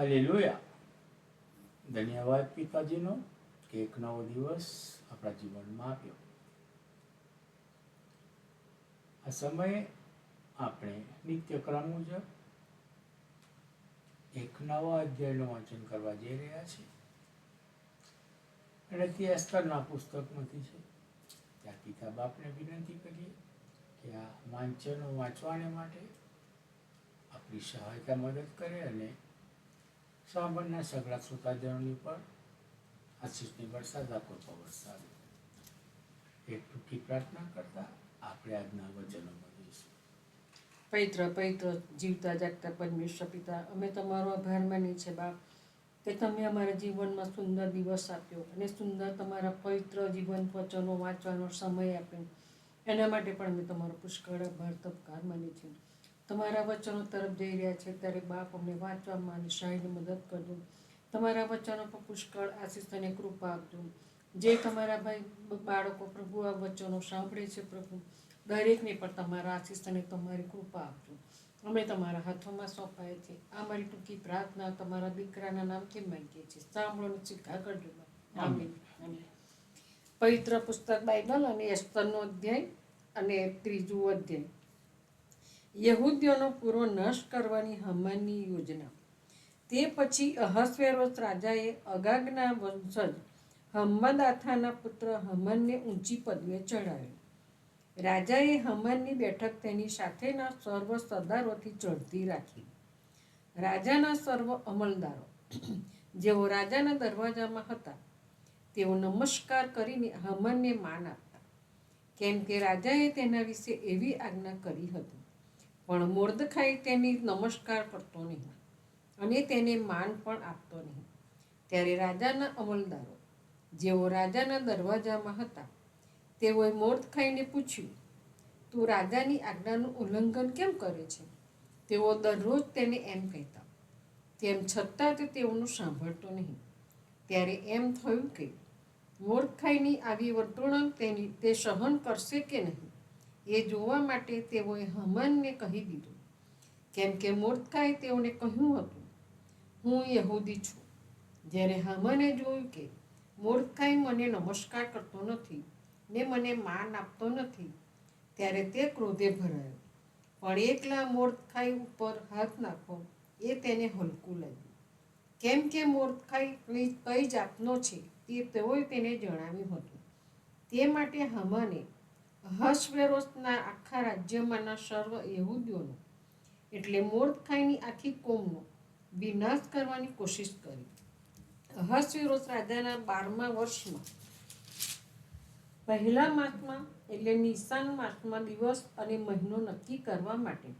Hallelujah. ધન્યવાદ પિતાજીનો કે એક નવો દિવસ આપણા જીવનમાં આવ્યો. આ સમયે આપણે નિત્યક્રમ મુજબ એક નવા અધ્યાયનું વાંચન કરવા જઈ રહ્યા છીએ અને તે અસ્તરના પુસ્તકમાંથી છે. ત્યાં પિતા બાપને વિનંતી કરીએ કે આ વાંચનો વાંચવાને માટે આપણી સહાયતા મદદ કરે અને સાંભળના સગળા શ્રોતાજનોની પર આશીષની વરસાદ આપો વરસાદ. એક ટૂંકી પ્રાર્થના કરતા આપણે આજના વચનોમાં જઈશું. પવિત્ર પવિત્ર જીવતા જાગતા પરમેશ્વર પિતા, અમે તમારો આભાર માનીએ છીએ બાપ કે તમે અમારા જીવનમાં સુંદર દિવસ આપ્યો અને સુંદર તમારા પવિત્ર જીવન વચનો વાંચવાનો સમય આપ્યો. એના માટે પણ અમે તમારો પુષ્કળ આભાર તબકાર માનીએ છીએ. તમારા વચનો તરફ જઈ રહ્યા છે ત્યારે બાપ અમને વાંચવામાં અને શાહીની મદદ કરજો. તમારા વચનો પર પુષ્કળ આશીષ અને કૃપા આપજો. જે તમારા ભાઈ બાળકો પ્રભુ આ વચનો સાંભળે છે પ્રભુ, દરેકને પણ તમારા આશીષ અને તમારી કૃપા આપજો. અમે તમારા હાથોમાં સોંપાય છે. આ મારી ટૂંકી પ્રાર્થના તમારા દીકરાના નામથી માંગીએ છીએ. સાંભળો અને સ્વીકાર કરજો. આમીન. પવિત્ર પુસ્તક બાઇબલ અને એસ્તરનો અધ્યાય અને 3 અધ્યાય. યહૂદીઓનો પૂરો નાશ કરવાની હામાનની યોજના. તે પછી અહસ્વેરોસ રાજાએ અગાગના વંશજ હમ્મદાથાના પુત્ર હામાનને ઊંચી પદવીએ ચઢાવ્યો. રાજાએ હામાનની બેઠક તેની સાથેના સર્વ સરદારોથી ચડતી રાખી. રાજાના સર્વ અમલદારો જેઓ રાજાના દરવાજામાં હતા તેઓ નમસ્કાર કરીને હામાનને માન આપતા, કેમ કે રાજાએ તેના વિશે એવી આજ્ઞા કરી હતી. પણ મોર્દખાઈ તેની નમસ્કાર કરતો નહીં અને તેને માન પણ આપતો નહીં. ત્યારે રાજાના અમલદારો જેઓ રાજાના દરવાજામાં હતા તેઓએ મોર્દખાઈને પૂછ્યું, તું રાજાની આજ્ઞાનું ઉલ્લંઘન કેમ કરે છે? તેઓ દરરોજ તેને એમ કહેતા, તેમ છતાં તે તેઓનું સાંભળતો નહીં. ત્યારે એમ થયું કે મોર્દખાઈની આવી વર્તણૂક તે સહન કરશે કે નહીં એ જોવા માટે તેઓએ હામાનને કહી દીધું, કેમ કે મોર્દખાઈએ તેઓને કહ્યું હતું, હું યહૂદી છું. જ્યારે હામાને જોયું કે મોર્દખાઈ મને નમસ્કાર કરતો નથી ને મને માન આપતો નથી, ત્યારે તે ક્રોધે ભરાયો. પણ એકલા મોર્દખાઈ ઉપર હાથ નાખવો એ તેને હલકું લાગ્યું, કેમ કે મોર્દખાઈ કઈ જાતનો છે તે તેઓએ તેને જણાવ્યું હતું. તે માટે હામાને અહસ્વેરોસના આખા રાજ્યમાંના સર્વ યહૂદીઓનો એટલે મોર્દખાઈની આખી કોમનો વિનાશ કરવાની કોશિશ કરી. અહસ્વેરોસ રાજાના 12મા વર્ષમાં પહેલા માસમાં એટલે નિસાન માસમાં દિવસ અને મહિનો નક્કી કરવા માટે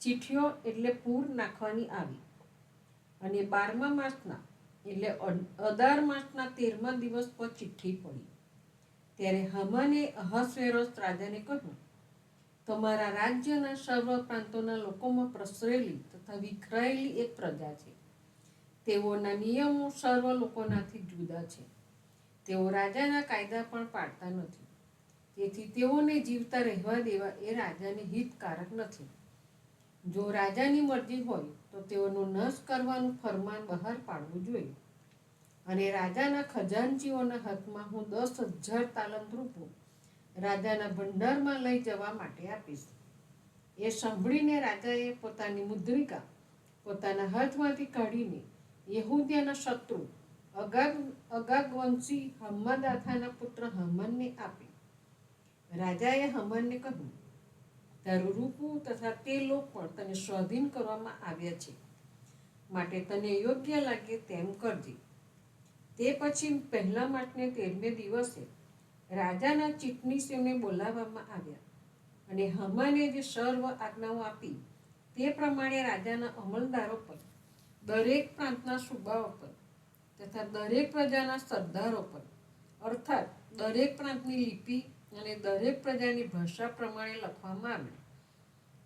ચિઠ્ઠીઓ એટલે પૂર નાખવાની આવી. અને 12મા માસના એટલે અદાર માસના 13મા દિવસ પર ચિઠ્ઠી પડી. ત્યારે હામાને અહસ્વેરોસ રાજાને કહ્યું, તમારા રાજ્યના સર્વ પ્રાંતોના લોકોમાં પ્રસરેલી તથા વિખરાયેલી એક પ્રજા છે. તેઓના નિયમો સર્વ લોકોનાથી જુદા છે. તેઓ રાજાના કાયદા પણ પાળતા નથી. તેથી તેઓને જીવતા રહેવા દેવા એ રાજાને હિતકારક નથી. જો રાજાની મરજી હોય તો તેઓનો નાશ કરવાનું ફરમાન બહાર પાડવું જોઈએ. અને રાજાના ખજાનચીઓના હાથમાં હું 10,000 તાલંત રૂપો રાજાના ભંડારમાં લઈ જવા માટે આપીશ. એ સાંભળીને રાજાએ પોતાની મુદ્રિકા પોતાના હાથમાંથી કાઢીને યહૂદીના શત્રુ અગાગવંશી હમ્મદાથાના પુત્ર હામાનને આપી. રાજાએ હામાનને કહ્યું, તારું રૂપું તથા તે લોક પણ તને સ્વાધીન કરવામાં આવ્યા છે, માટે તને યોગ્ય લાગે તેમ કરજે. તે પછી પહેલા માસને 13મે દિવસે રાજાના ચીટનીસોને બોલાવવામાં આવ્યા. અને હામાને જે સર્વ આજ્ઞાઓ આપી તે પ્રમાણે રાજાના અમલદારો પર, દરેક પ્રાંતના સુબાઓ પર તથા દરેક પ્રજાના સરદારો પર, અર્થાત દરેક પ્રાંતની લિપિ અને દરેક પ્રજાની ભાષા પ્રમાણે લખવામાં આવ્યું.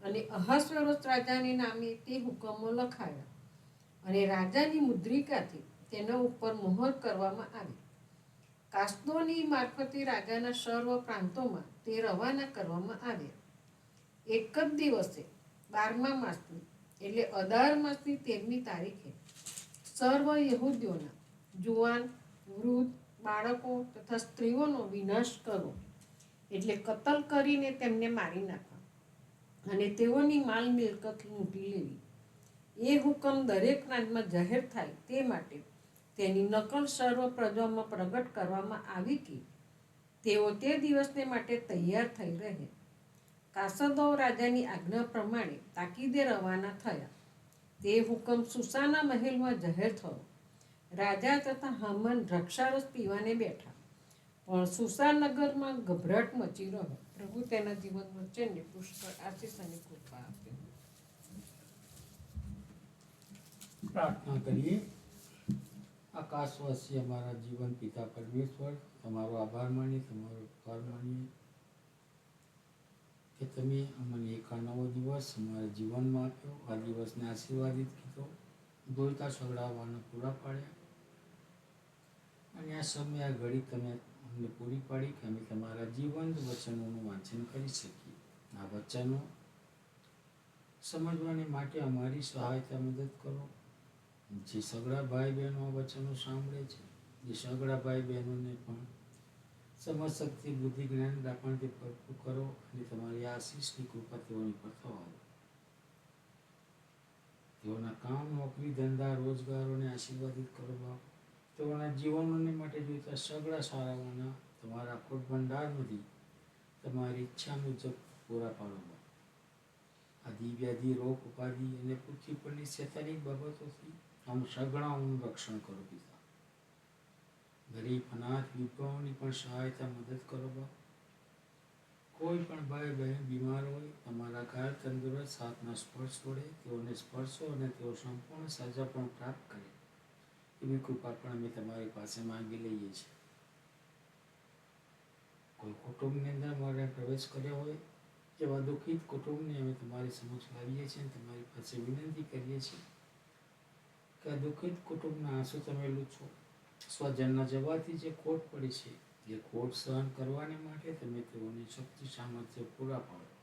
અને અહસ્વેરોસ રાજાને નામે તે હુકમો લખાયા અને રાજાની મુદ્રિકાથી તેના ઉપર મોહર કરવામાં આવી. કાસ્દોની મારફતે રાજાના સર્વ પ્રાંતોમાં તે રવાના કરવામાં આવ્યા. એક જ દિવસે 12મા માસની એટલે અદાર માસની 13મી તારીખે સર્વ યહૂદીઓના જુવાન, વૃદ્ધ, બાળકો તથા સ્ત્રીઓનો વિનાશ કરો, એટલે કતલ કરીને તેમને મારી નાખવા અને તેઓની માલ મિલકત લૂંટી લેવી. એ હુકમ દરેક રાજ્યમાં જાહેર થાય તે માટે તેની નકલ સર્વ પ્રજામાં પ્રગટ કરવામાં આવી કે તેઓ તે દિવસને માટે તૈયાર થઈ રહે. કાસદો રાજાની આજ્ઞા પ્રમાણે તાકીદે રવાના થયા. તે હુકમ સુસાના મહેલમાં જાહેર થયો. રાજા તથા હામાન દ્રાક્ષારસ પીવાને બેઠા, પણ સુસા નગરમાં ગભરાટ મચી રહ્યો. પ્રભુ તેના જીવન વચ્ચેને પુષ્કળ આશીષ અને કૃપા આપે. પ્રાર્થના કરીએ. આકાશવાસી અમારા જીવન પિતા પરમેશ્વર, તમારો આભાર માનીએ, તમારો ઉપકાર માનીએ કે તમે અમને એક આ નવો દિવસ અમારા જીવનમાં આપ્યો. આ દિવસને આશીર્વાદિત કીધો, દોડતા સગડાવવાના પૂરા પાડ્યા અને આ સમય આ ઘડી તમે અમને પૂરી પાડી કે અમે તમારા જીવંત વચનોનું વાંચન કરી શકીએ. આ વચનો સમજવાને માટે અમારી સહાયતા મદદ કરો. જે સગડા ભાઈ બહેનો આ વચનો સાંભળે છે, જે સગડા ભાઈ બહેનોને પણ સમજ શક્તિ, બુદ્ધિ, જ્ઞાન દાપણથી ભરપૂર કરો અને તમારી આશીષની કૃપા તેઓની પર થવા દો. તેઓના કામ, નોકરી, ધંધા, રોજગારોને આશીર્વાદિત કરો બાપ. તેઓના જીવનોને માટે જોઈતા સગડા સારાઓના તમારા અખોટ ભંડારમાંથી તમારી ઈચ્છા મુજબ પૂરા પાડો બાપ. આદિ વ્યાધિ, રોગ, ઉપાધિ અને પૃથ્વી પરની શૈતાનિક બાબતોથી આમ સગડાઓનું રક્ષણ કરો પિતા. ગરીબ, અનાથ, વિધવાઓની પણ સહાયતા મદદ કરો બાપ. કોઈ પણ ભાઈ બહેન બીમાર હોય, તમારા ઘાયલ તંદુરસ્ત હાથના સ્પર્શ વડે તેઓને સ્પર્શો અને તેઓ સંપૂર્ણ સાજા પણ પ્રાપ્ત કરે એવી કૃપા પણ અમે તમારી પાસે માંગી લઈએ છીએ. કોઈ કુટુંબની અંદર અમારે પ્રવેશ કર્યો હોય, એવા દુઃખિત કુટુંબને અમે તમારી સમક્ષ લાવીએ છીએ અને તમારી પાસે વિનંતી કરીએ છીએ કે આ દુઃખિત કુટુંબના આંસુ તમે લૂછો. સ્વજનના જવાથી જે ખોટ પડી છે, એ ખોટ સહન કરવાને માટે તમે તેઓને શક્તિ, સામર્થ્ય પૂરા પાડો.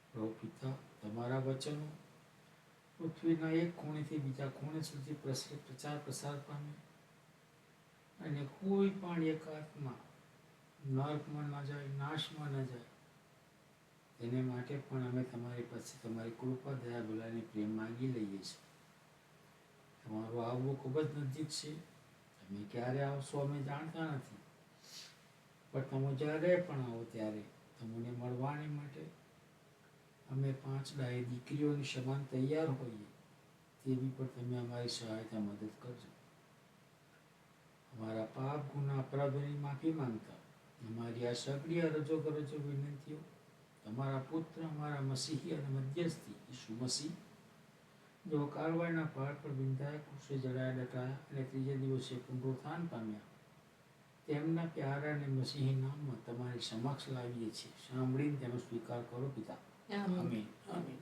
પ્રભુ પિતા, તમારા વચનો પૃથ્વીના એક ખૂણેથી બીજા ખૂણે સુધી પ્રચાર પ્રસાર પામે અને કોઈ પણ એક આત્મા નર્કમાં ન જાય, નાશમાં ન જાય, તેને માટે પણ અમે તમારી પાસે તમારી કૃપા, દયા, ભલાને પ્રેમ માંગી લઈએ છીએ. તમારું આવવું ખૂબ જ નજીક છે. તમે ક્યારે આવશો અમે જાણતા નથી, પણ તમે જ્યારે પણ આવો ત્યારે તમને મળવાને માટે અમે 5 ડાય દીકરીઓની સમાન તૈયાર હોઈએ તેવી પણ તમે અમારી સહાયતા મદદ કરજો. અમારા પાપ, ગુના, અપરાધોની માફી માંગતા અમારી આ સગડી અરજો ગરજો વિનંતીઓ તમારા પુત્ર, અમારા મસીહી અને મધ્યસ્થી ઈસુ મસીહ, જેઓ કારવારના પહાડ પર વિંધાયા, ક્રૂસે જડાયા, ડટાયા અને ત્રીજે દિવસે પુનરુત્થાન પામ્યા, તેમના પ્યારા અને મસીહી નામમાં તમારી સમક્ષ લાવીએ છીએ. સાંભળીને તેનો સ્વીકાર કરો પિતા. આમીન. આમીન.